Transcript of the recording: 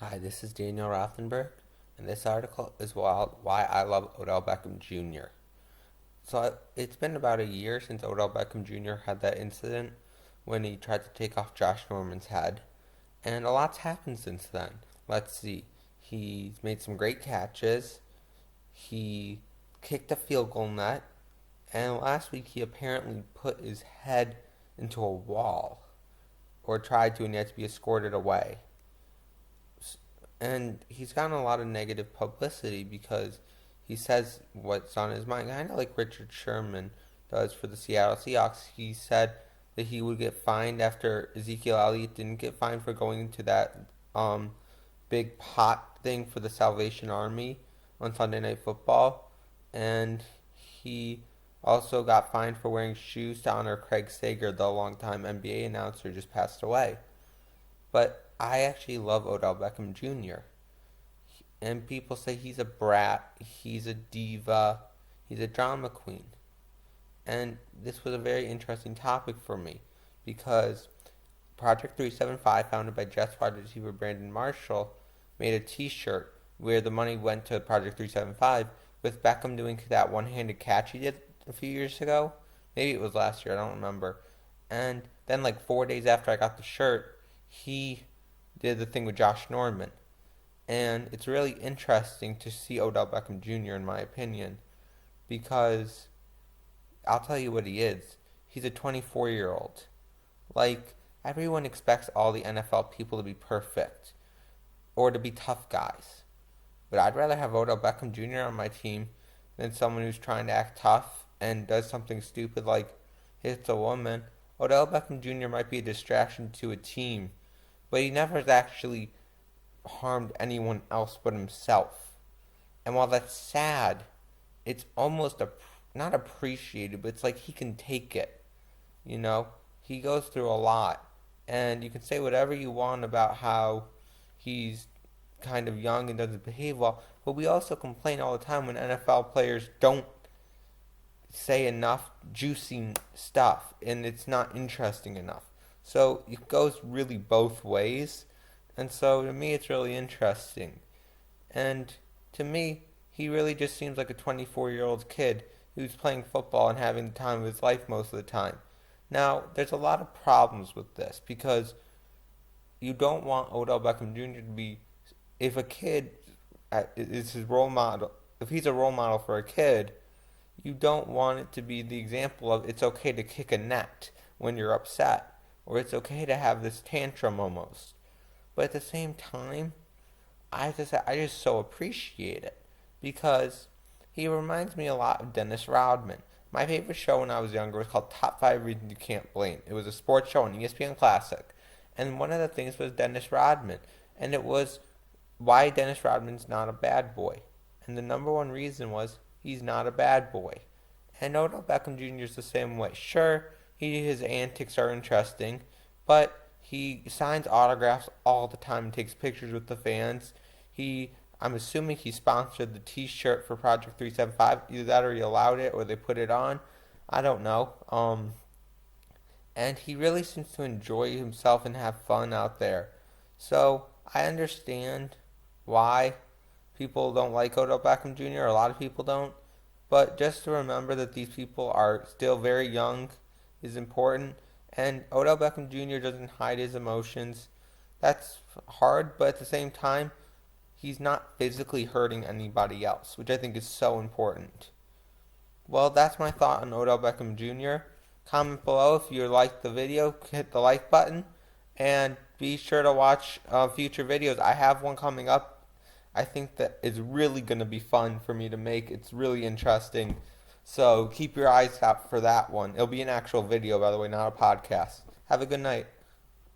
Hi, this is Daniel Rothenberg, and this article is why I love Odell Beckham Jr. It's been about a year since Odell Beckham Jr. had that incident when he tried to take off Josh Norman's head, and a lot's happened since then. Let's see. He's made some great catches. He kicked a field goal net, and last week he apparently put his head into a wall, or tried to, and he had to be escorted away. And he's gotten a lot of negative publicity because he says what's on his mind, kind of like Richard Sherman does for the Seattle Seahawks. He said that he would get fined after Ezekiel Elliott didn't get fined for going into that big pot thing for the Salvation Army on Sunday Night Football, and he also got fined for wearing shoes to honor Craig Sager, the longtime NBA announcer, just passed away. But I actually love Odell Beckham Jr. And people say he's a brat, he's a diva, he's a drama queen. And this was a very interesting topic for me because Project 375, founded by Jets wide receiver Brandon Marshall, made a t-shirt where the money went to Project 375 with Beckham doing that one-handed catch he did a few years ago. Maybe it was last year, I don't remember. And then like 4 days after I got the shirt, he did the thing with Josh Norman. And it's really interesting to see Odell Beckham Jr., in my opinion, because I'll tell you what he is. He's a 24-year-old. Like, everyone expects all the NFL people to be perfect or to be tough guys. But I'd rather have Odell Beckham Jr. on my team than someone who's trying to act tough and does something stupid like hits a woman. Odell Beckham Jr. might be a distraction to a team, but he never has actually harmed anyone else but himself. And while that's sad, it's almost not appreciated, but it's like he can take it. You know, he goes through a lot, and you can say whatever you want about how he's kind of young and doesn't behave well, but we also complain all the time when NFL players don't say enough juicy stuff and it's not interesting enough. So it goes really both ways. And so to me, it's really interesting. And to me, he really just seems like a 24-year-old kid who's playing football and having the time of his life most of the time. Now, there's a lot of problems with this because you don't want Odell Beckham Jr. to be, if a kid is his role model, if he's a role model for a kid, you don't want it to be the example of it's okay to kick a net when you're upset, or it's okay to have this tantrum almost. But at the same time, I just so appreciate it because he reminds me a lot of Dennis Rodman. My favorite show when I was younger was called Top 5 Reasons You Can't Blame. It was a sports show on ESPN Classic. And one of the things was Dennis Rodman. And it was why Dennis Rodman's not a bad boy. And the number one reason was he's not a bad boy. And Odell Beckham Jr. is the same way. Sure, his antics are interesting, but he signs autographs all the time and takes pictures with the fans. I'm assuming he sponsored the T-shirt for Project 375. Either that or he allowed it or they put it on. I don't know. And he really seems to enjoy himself and have fun out there. So I understand why people don't like Odell Beckham Jr. A lot of people don't. But just to remember that these people are still very young is important. And Odell Beckham Jr. doesn't hide his emotions. That's hard, but at the same time, he's not physically hurting anybody else, which I think is so important. Well, that's my thought on Odell Beckham Jr. Comment below if you liked the video, hit the like button, and be sure to watch future videos. I have one coming up I think that is really going to be fun for me to make. It's really interesting. So keep your eyes out for that one. It'll be an actual video, by the way, not a podcast. Have a good night.